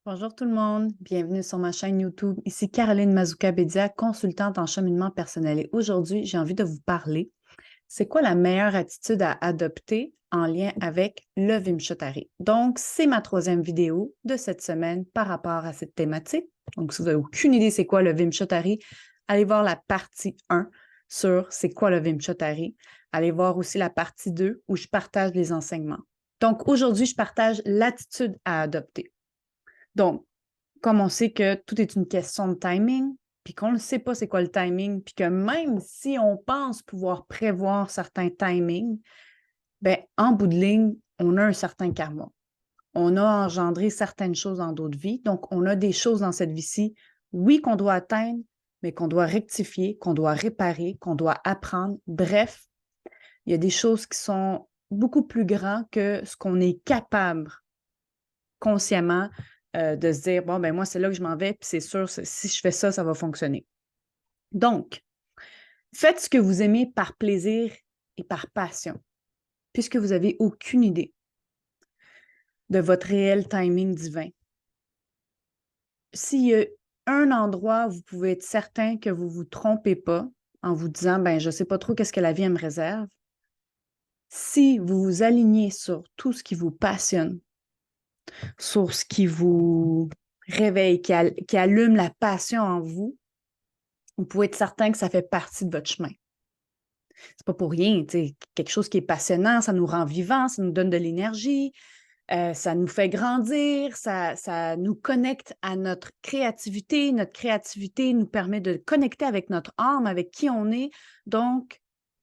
Bonjour tout le monde, bienvenue sur ma chaîne YouTube. Ici Caroline Mazzuca-Bédia, consultante en cheminement personnel. Et aujourd'hui, j'ai envie de vous parler. C'est quoi la meilleure attitude à adopter en lien avec le Vimshottari? Donc, c'est ma troisième vidéo de cette semaine par rapport à cette thématique. Donc, si vous n'avez aucune idée c'est quoi le Vimshottari, allez voir la partie 1 sur c'est quoi le Vimshottari. Allez voir aussi la partie 2 où je partage les enseignements. Donc, aujourd'hui, je partage l'attitude à adopter. Donc, comme on sait que tout est une question de timing, puis qu'on ne sait pas c'est quoi le timing, puis que même si on pense pouvoir prévoir certains timings, ben en bout de ligne, on a un certain karma. On a engendré certaines choses dans d'autres vies. Donc, on a des choses dans cette vie-ci, oui, qu'on doit atteindre, mais qu'on doit rectifier, qu'on doit réparer, qu'on doit apprendre. Bref, il y a des choses qui sont beaucoup plus grandes que ce qu'on est capable consciemment de se dire, bon, ben moi, c'est là que je m'en vais, puis c'est sûr, si je fais ça, ça va fonctionner. Donc, faites ce que vous aimez par plaisir et par passion, puisque vous n'avez aucune idée de votre réel timing divin. S'il y a un endroit où vous pouvez être certain que vous ne vous trompez pas en vous disant, ben je ne sais pas trop qu'est-ce que la vie me réserve, si vous vous alignez sur tout ce qui vous passionne, sur ce qui vous réveille, qui allume la passion en vous, vous pouvez être certain que ça fait partie de votre chemin. C'est pas pour rien, quelque chose qui est passionnant, ça nous rend vivants, ça nous donne de l'énergie, ça nous fait grandir, ça nous connecte à notre créativité. Notre créativité nous permet de connecter avec notre âme, avec qui on est. Donc,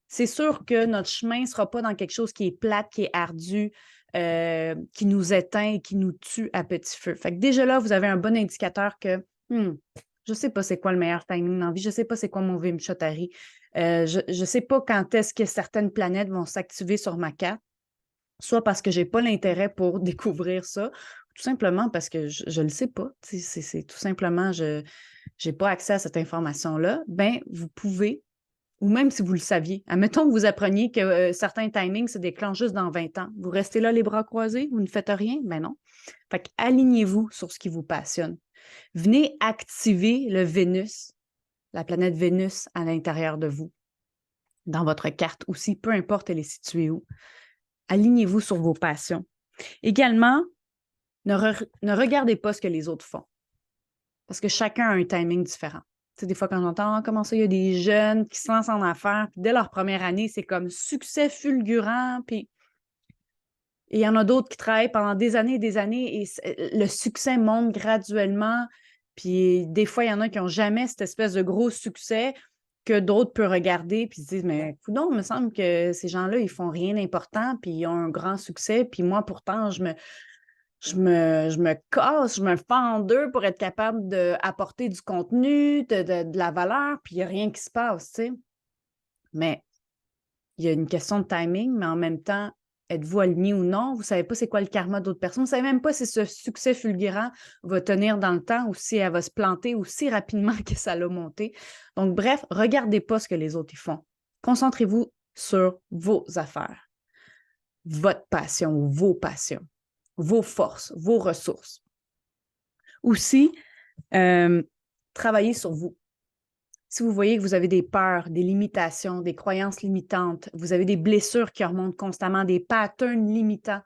c'est sûr que notre chemin ne sera pas dans quelque chose qui est plate, qui est ardu, qui nous éteint et qui nous tue à petit feu. Fait que déjà là, vous avez un bon indicateur que je ne sais pas c'est quoi le meilleur timing dans la vie, je ne sais pas c'est quoi mon Vimshottari, je ne sais pas quand est-ce que certaines planètes vont s'activer sur ma carte, soit parce que je n'ai pas l'intérêt pour découvrir ça, tout simplement parce que je ne le sais pas. C'est tout simplement, je n'ai pas accès à cette information-là. Bien, vous pouvez, ou même si vous le saviez, admettons que vous appreniez que certains timings se déclenchent juste dans 20 ans. Vous restez là les bras croisés, vous ne faites rien? Ben non. Fait qu'alignez-vous sur ce qui vous passionne. Venez activer le Vénus, la planète Vénus à l'intérieur de vous, dans votre carte aussi, peu importe elle est située où. Alignez-vous sur vos passions. Également, ne regardez pas ce que les autres font, parce que chacun a un timing différent. Tu sais, des fois, quand j'entends comment ça, il y a des jeunes qui se lancent en affaires, puis dès leur première année, c'est comme succès fulgurant, puis il y en a d'autres qui travaillent pendant des années et des années, et le succès monte graduellement, puis des fois, il y en a qui n'ont jamais cette espèce de gros succès que d'autres peuvent regarder puis se disent, mais coudonc, il me semble que ces gens-là, ils font rien d'important, puis ils ont un grand succès, puis moi, pourtant, je me casse, je me fends en deux pour être capable d'apporter du contenu, de la valeur, puis il n'y a rien qui se passe, tu sais. Mais il y a une question de timing, mais en même temps, êtes-vous aligné ou non? Vous ne savez pas c'est quoi le karma d'autres personnes. Vous ne savez même pas si ce succès fulgurant va tenir dans le temps ou si elle va se planter aussi rapidement que ça l'a monté. Donc, bref, regardez pas ce que les autres y font. Concentrez-vous sur vos affaires, votre passion, vos passions, vos forces, vos ressources. Aussi, travaillez sur vous. Si vous voyez que vous avez des peurs, des limitations, des croyances limitantes, vous avez des blessures qui remontent constamment, des patterns limitants,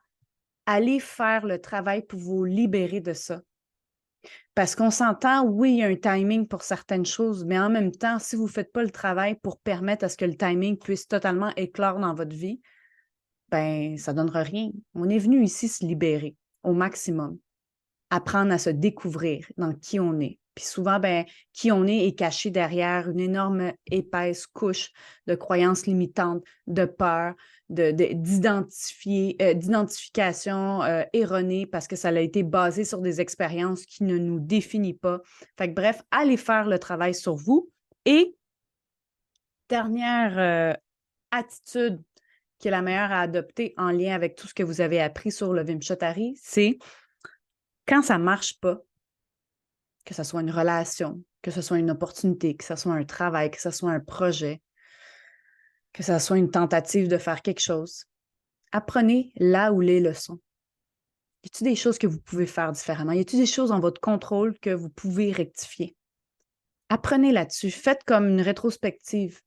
allez faire le travail pour vous libérer de ça. Parce qu'on s'entend, oui, il y a un timing pour certaines choses, mais en même temps, si vous ne faites pas le travail pour permettre à ce que le timing puisse totalement éclore dans votre vie, ben ça ne donnera rien. On est venu ici se libérer au maximum, apprendre à se découvrir dans qui on est. Puis souvent, ben, qui on est caché derrière une énorme épaisse couche de croyances limitantes, de peur, d'identification erronée parce que ça a été basé sur des expériences qui ne nous définissent pas. Fait que bref, allez faire le travail sur vous. Et dernière attitude qui est la meilleure à adopter en lien avec tout ce que vous avez appris sur le Vimshottari, c'est quand ça ne marche pas, que ce soit une relation, que ce soit une opportunité, que ce soit un travail, que ce soit un projet, que ce soit une tentative de faire quelque chose. Apprenez là où les leçons. Y a-t-il des choses que vous pouvez faire différemment? Y a-t-il des choses en votre contrôle que vous pouvez rectifier? Apprenez là-dessus, faites comme une rétrospective,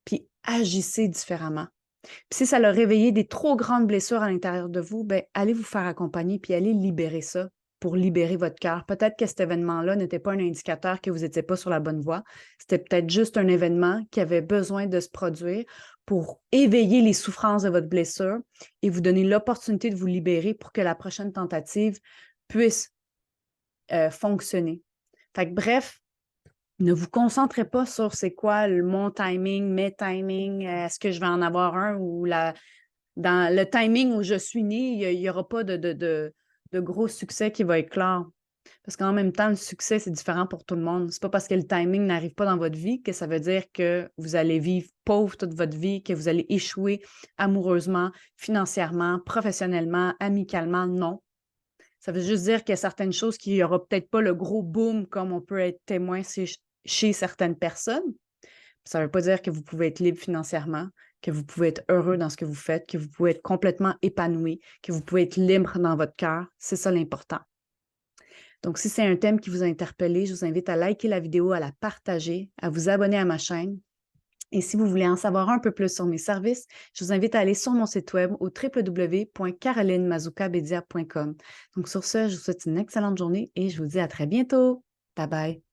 puis agissez différemment. Puis si ça a réveillé des trop grandes blessures à l'intérieur de vous, ben allez vous faire accompagner, puis allez libérer ça pour libérer votre cœur. Peut-être que cet événement-là n'était pas un indicateur que vous n'étiez pas sur la bonne voie. C'était peut-être juste un événement qui avait besoin de se produire pour éveiller les souffrances de votre blessure et vous donner l'opportunité de vous libérer pour que la prochaine tentative puisse fonctionner. Fait que bref, ne vous concentrez pas sur c'est quoi mon timing, mes timings, est-ce que je vais en avoir un ou dans le timing où je suis née, il n'y aura pas de gros succès qui va éclore. Parce qu'en même temps, le succès, c'est différent pour tout le monde. C'est pas parce que le timing n'arrive pas dans votre vie que ça veut dire que vous allez vivre pauvre toute votre vie, que vous allez échouer amoureusement, financièrement, professionnellement, amicalement. Non. Ça veut juste dire qu'il y a certaines choses qui n'aura peut-être pas le gros boom comme on peut être témoin chez certaines personnes. Ça ne veut pas dire que vous pouvez être libre financièrement, que vous pouvez être heureux dans ce que vous faites, que vous pouvez être complètement épanoui, que vous pouvez être libre dans votre cœur. C'est ça l'important. Donc, si c'est un thème qui vous a interpellé, je vous invite à liker la vidéo, à la partager, à vous abonner à ma chaîne. Et si vous voulez en savoir un peu plus sur mes services, je vous invite à aller sur mon site web au www.carolinemazoukabedia.com. Donc, sur ce, je vous souhaite une excellente journée et je vous dis à très bientôt. Bye bye.